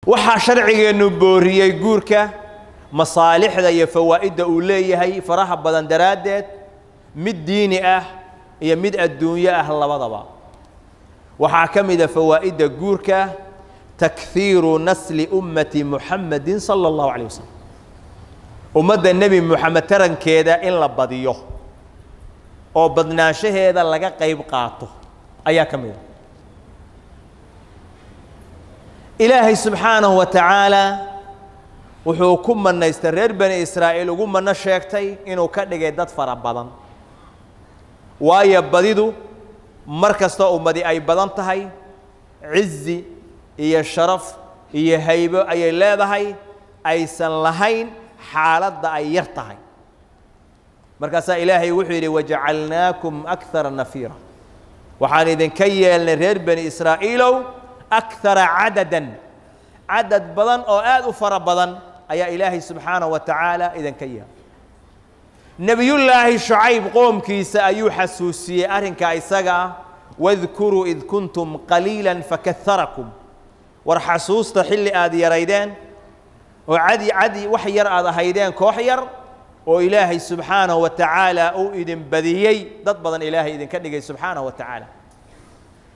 waxaa sharcigeenu booriyay guurka masaalixda iyo fawaa'idda uu leeyahay faraha badan daraadeed mid diini ah iyo mid adduunyo ah labadaba waxaa kamid ah fawaa'idda guurka takthiiru nasli ummati muhammadin sallallahu alayhi wasallam ummadda nabi muhammad tarankeeda in la badiyo oo badnaanshaheeda laga qayb qaato ayaa kamid ah إلهي سبحانه وتعالى وحكم من يسترر بني إسرائيل وقوم من الشيكتي إنه كان جدد فربضان ويا بديدو مركز تو أمدي أي بدن تهاي عزي هي الشرف هي هيبة أي لا هاي أي سنلهين حالات أي يرتهاي مركز إلهي وحيري وجعلناكم أكثر نفيرا وحان إذن كيال نرر بني إسرائيل أكثر عددا عدد بدن أو آد فر بدن أي إلهي سبحانه وتعالى إذا كيا نبي الله شعيب قوم كيس أيو حسوسي أرن كايسجا واذكروا إذ كنتم قليلا فكثركم ورحسوس تحل آدي ريدان وعدي وحير آد هيدان كوحير وإلهي سبحانه وتعالى أو إذن بديهي ضد بدن إلهي إذن كنجي سبحانه وتعالى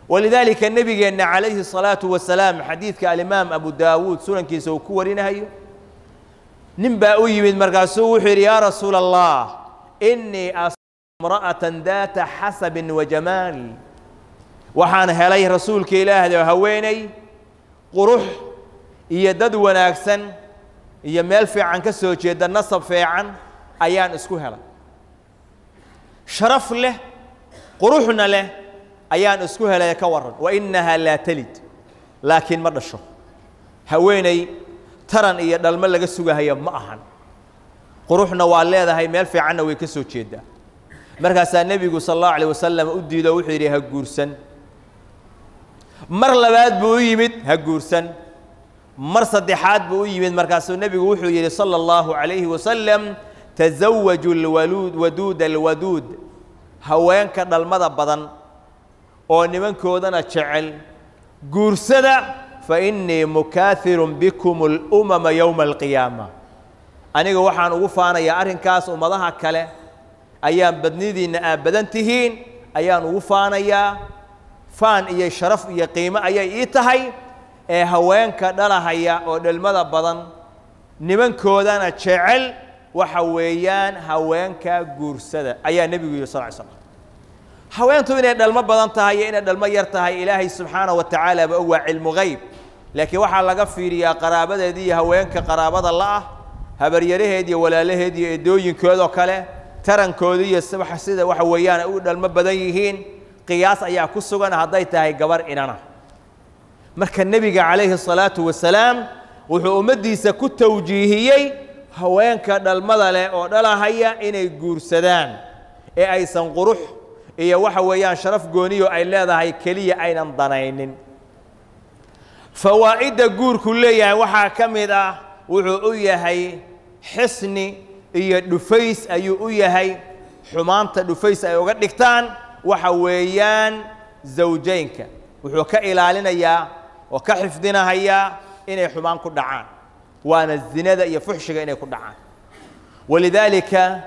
ولذلك النبي أن عليه الصلاة والسلام حديث كالإمام أبو داود سنن كيسو كورينا هيو نبأوي من مرقاسو وحير يا رسول الله إني امرأة ذات حسب وجمال وحان هليه رسول كإله هويني قروح يدد وناكسن يميل في عن كسو جيد النصب في عن أيان اسكو هلا شرف له قروحنا له أيان اسكوها لا يكورن وإنها لا تلد لكن مرة الشر هويني ترى إيه دلمل لقى السوق هي معهن قروحنا والله هاي مال في عنا ويكسو تشيدا مركز النبي صلى الله عليه وسلم أدي له وحيري هجورسن مر لباد بويمد هجورسن مر صدحات بويمد مركز النبي وحيري صلى الله عليه وسلم تزوجوا الولود ودود الودود هوين كذا المضى بدن oo nimankoodana jecel guursada fa inni mukaathirun bikum al-umam yawm al-qiyamah aniga waxaan ugu faanayaa arinkaas ummadaha kale ayaan badnidiina badantihiin ayaan ugu faanayaa faan iyo sharaf iyo qiimo ayay ii tahay ee haweenka dhalahaya oo dhalmada badan nimankoodana jecel waxa weeyaan haweenka guursada ayaa nabigu sallallahu alayhi wasallam هوانتو إن دلما بدن تهاي إن دلما يرتهاي إلهي سبحانه وتعالى بقوة علم غيب لكن وحال لقى في يا قرابة دي هوانك قرابة الله هبريره دي ولا له دي دوين كذا كله ترن كودي السبح سيدا وحويان أود دلما بدن يهين قياس أيها كسوغان هذاي تهاي جبر إننا مركن النبي عليه الصلاة والسلام وحومدي سكت توجيهي هوانك دلما لا أو دلا هيا إن يجور سدان أي سنقروح إيه وحويان شرف جونيو أي لا هاي كلية أين ضناين فوائد جور كلية وحا كمدا وعوية هاي حسني إيه دفيس أيوية هاي حمانة دفيس أيو قد نكتان وحويان زوجينك وحكا إلالنا يا وكحفظنا هيا إني حمان كدعان وانا الزنا ذا يفحش إني كدعان ولذلك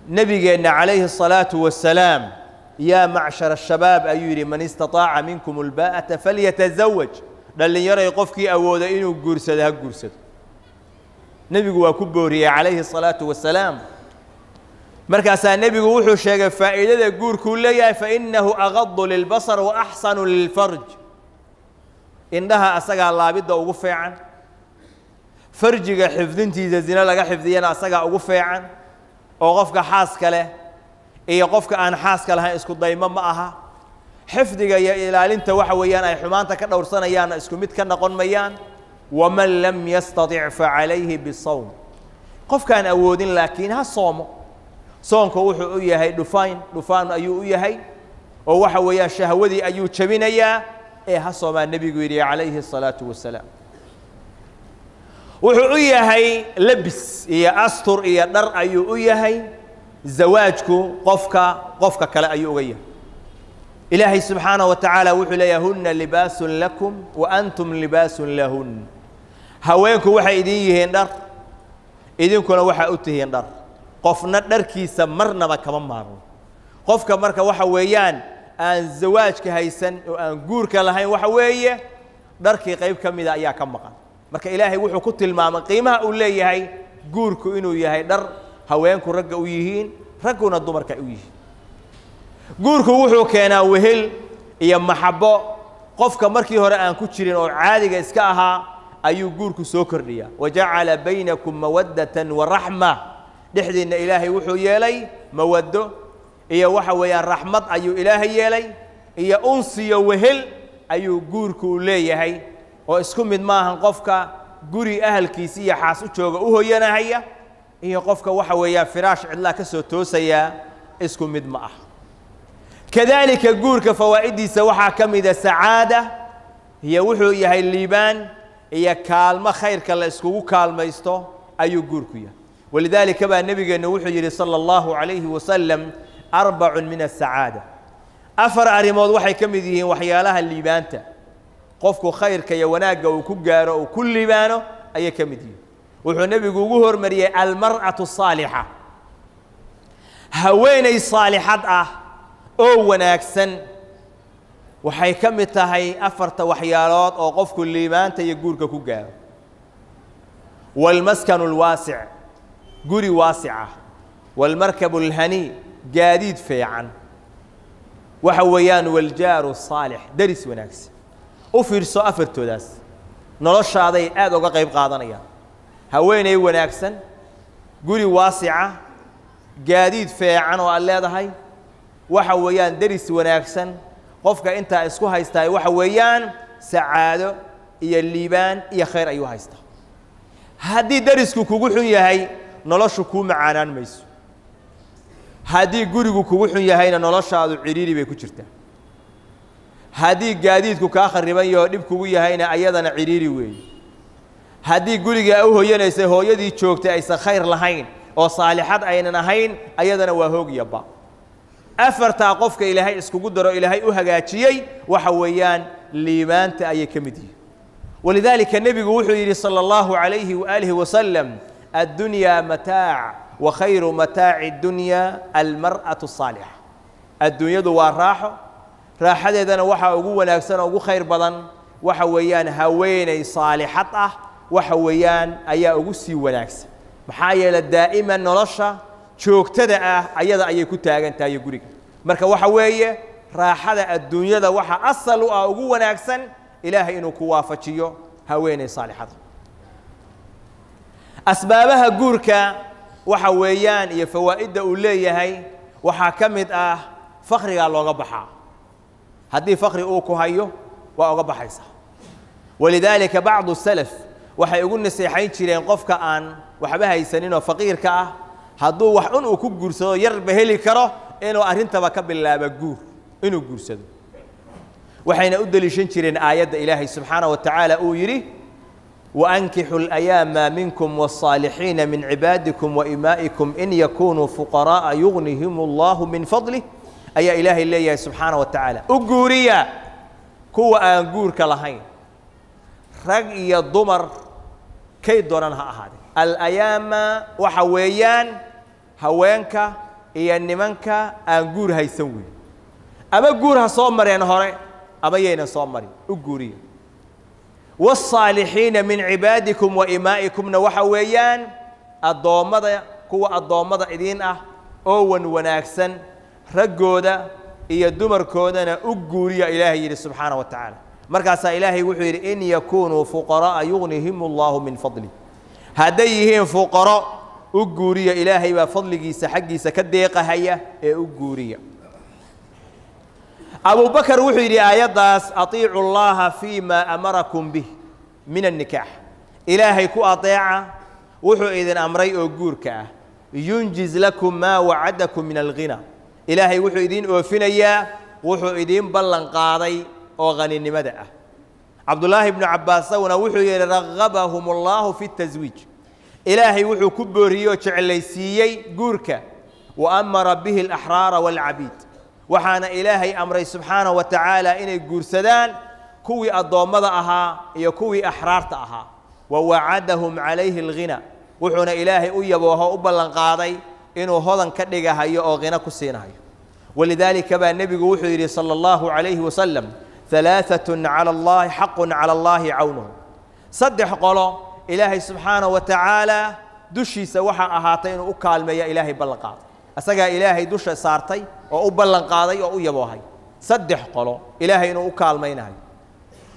نبينا عليه الصلاة والسلام يا معشر الشباب أيوري من استطاع منكم الباءة فليتزوج للي يرى يقفك أود إنه جرسد هالجرسد نبي وكبوري عليه الصلاة والسلام مركز النبي وحو شيء فائدة الجور كلها فإنه أغض للبصر وأحسن للفرج إنها أسقى الله بده وقفي عن فرجك حفظنتي إذا زنا لقى حفظينا أسقى وقفي عن oo qofka xaaska leh iyo qofka aan xaaska lahayn isku daymo ma aha xifdiga iyo ilaalinta waxa weeyaan ay xumaanta ka dhowrsanayaan isku mid ka noqon mayaan waman lam yastati' fa alayhi bisawm qofkaan awoodin laakiin ha soomo soonku wuxuu u yahay dhufaan ayuu u yahay oo waxa weeyaan shahwadii ayuu jabinayaa ee ha soomaa nabigu yiri alayhi salatu wasalaam wuxuu u yahay labis iyo astur iyo dhar ayuu u yahay zawaajku qofka kale ayuu uga yahay إلهي سبحانه وتعالى وحل هن لباس لكم وأنتم لباس لهن هواكم وحا إذين در إذين كنا وحا أتهين در قفنا دركي سمرنا بكمان مارو قفك مركا وحا ويان أن زواجك هيسن وأن جورك لهين وحا ويه دركي قيب كم إذا إياه كم مقام مركا إلهي وحو كتل الماما قيمها أولي هاي جورك إنو يهي در هواكم رقوا يهين رقوا ندو مركا يهين guurku wuxuu keenaa wehel iyo maxabo qofka markii hore aan ku jirin oo caadiga iska ahaa ayuu guurku soo kordhiyaa waja'ala baynakum mawaddatan wa rahma dhexdiina ilaahay wuxuu yeelay mawaddo iyo waxa weeyaan rahmad ayuu ilaahay yeelay iyo unsiyo wehel ayuu guurku leeyahay oo isku mid maahan qofka guri ahalkiisa iyo xaas u jooga u hooyanahaya iyo qofka waxa weeyaan firaash cidla ka soo toosaya isku mid ma ah كذلك جورك فوائدي سوحا كميدا سعادة هي وحو يهي الليبان هي كالمة خير كلا اسكو كالمة يستو أيو جوركيا ولذلك بقى النبي قال وحي صلى الله عليه وسلم 4 من السعادة أفر أريمود وحي كميديه وحيالها الليبان تا قفكو خير كي وناقا وكجارة وكل ليبانو أي كميديه وحو النبي قوهر مريا المرأة الصالحة هويني صالحات oo wanaagsan waxay ka mid tahay afarta waxyaalood oo qofku liibaanta iyo guurka ku gaaro wal maskanu al wasi' guri wasi'a wal markab al hani gaadiid fiican waxa weeyaan wal jaaru salih daris wanaagsan u fiirso afartoodaas noloshaaday aad uga qayb qaadanayaan haweeney wanaagsan guri wasi'a gaadiid fiican oo aad leedahay waxa weeyaan daris wanaagsan qofka inta isku haystay waxa weeyaan sacaado iyo liibaan iyo khayr ayuu haysta hadii darisku kugu xun yahay noloshu ku macaanaan mayso hadii gurigu kugu xun yahayna noloshaadu ciriiri bay ku jirtaa hadii gaadiidku ka khariban yahay dib kugu yahayna ayadana ciriiri weey hadii guriga u hooyanaysa hooyadii joogtay aysan khayr lahayn oo saalixad aynan ahayn ayadana waa hoog yaba أفرتا قفك إلهي اسكو قدروا إلهي أهجاجيي وحويان ليبانت أي كمدي ولذلك النبي وحي صلى الله عليه وآله وسلم الدنيا متاع وخير متاع الدنيا المرأة الصالحة الدنيا دوار راحة إذا وحا أقوى ناكسنا أقوى خير بدن وحويان هويني صالحته وحويان أي أقوسي وناكس محايلة دائما نرشة joogtada ah ayada ayay ku taagan tahay guriga marka waxa weeye raaxada adduunyada waxa asal u ah ugu wanaagsan ilaahay inuu ku waafajiyo haweeney saalixada asbaabaha guurka waxa weeyaan iyo fawaaida uu leeyahay waxa kamid ah faqriga looga baxaa hadii faqri uu ku hayo waa uga baxaysa walidaalika bacdu salaf waxay ugu naseexayn jireen qofka aan waxba haysanin oo faqiirka ah hadduu wax uu ku guursado yar baheli karo inuu arintaba ka bilaabo guur inuu guursado waxayna u dalishan jireen aayada ilaahay subhanahu wa ta'ala uu yiri wa ankihul ayama minkum was-salihin min ibadikum wa imaikum in yakunu fuqara yughnihimullahu min fadlihi aya ilaahay leeyahay subhanahu wa ta'ala u guuriya kuwa aan guurka lahayn rag iyo dumar kay dooran ha ahaade al ayama waxa weeyaan haweenka iyo nimanka aan guur haysan weey ama guur ha soo mareen hore ama yeena soo marin u guuriya was-salihin min ibadikum wa imaikum waxa weeyaan adoomada kuwa adoomada idin ah oo wanaagsan ragooda iyo dumarkoodana u guuriya ilaahay yiri subhanahu wa ta'ala markaas ilaahay wuxuu yiri in yakunu fuqara yughnihimullahu min fadli hadayhim fuqara u guuriya ilaahay ba fadligiisa xaqiisa ka deeqahaya ee u guuriya Abu Bakar wuxuu yiri aayadaas atii'u Allah fiima amarakum bih min an-nikah ilaahay ku ateeca wuxuu idin amray oo guurka ah yunjiz lakum ma wa'adakum min al-ghina ilaahay wuxuu idin oofinayaa wuxuu idin ballan qaaday oo qaninimada ah Abdullah ibn Abbas wuxuu yiri raghabahumullahu fi at-tazwij ilaahay wuxuu ku booriyo jecelaysiiyay guurka wa amara bihi al-ahrar wal-abid waxaana ilaahay amray subxaanahu wa tacaala inay guursadaan kuwii addoommada ahaa iyo kuwii axraarta ahaa wawacadahum calayhi alghina wuxuuna ilaahay u yabooho u ballanqaaday inuu hodan ka dhigahayo oo ghina ku siinahayo walidaalika baa nebigu wuxuu yidhi sala allahu calayhi wasalam halaaatun cala allahi xaqun cala allahi cawnuhu saddex qolo ilaahay subxaanahu wa tacaala dushiisa waxaa ahaatay inuu u kaalmeeya ilaahay ballanqaaday asagaa ilaahay dusha saartay oo u ballanqaaday oo u yaboohay saddex qolo ilaahay inuu u kaalmaynayo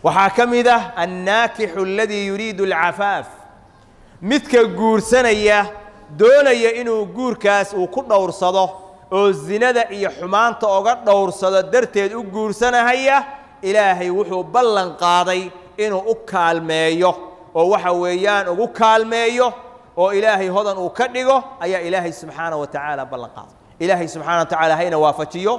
waxaa ka mid ah annaakixu aladii yuriidu alcafaaf midka guursanaya doonaya inuu guurkaas uu ku dhowrsado oo zinada iyo xumaanta oga dhowrsado darteed u guursanahaya ilaahay wuxuu ballan qaaday inuu u kaalmeeyo oo waxa weeyaan ugu kaalmeeyo oo ilaahay hodan uu ka dhigo ayaa ilaahay subxaanahu wa tacaala ballan qaaday ilaahay subxaanahu wa tacaala hayna waafajiyo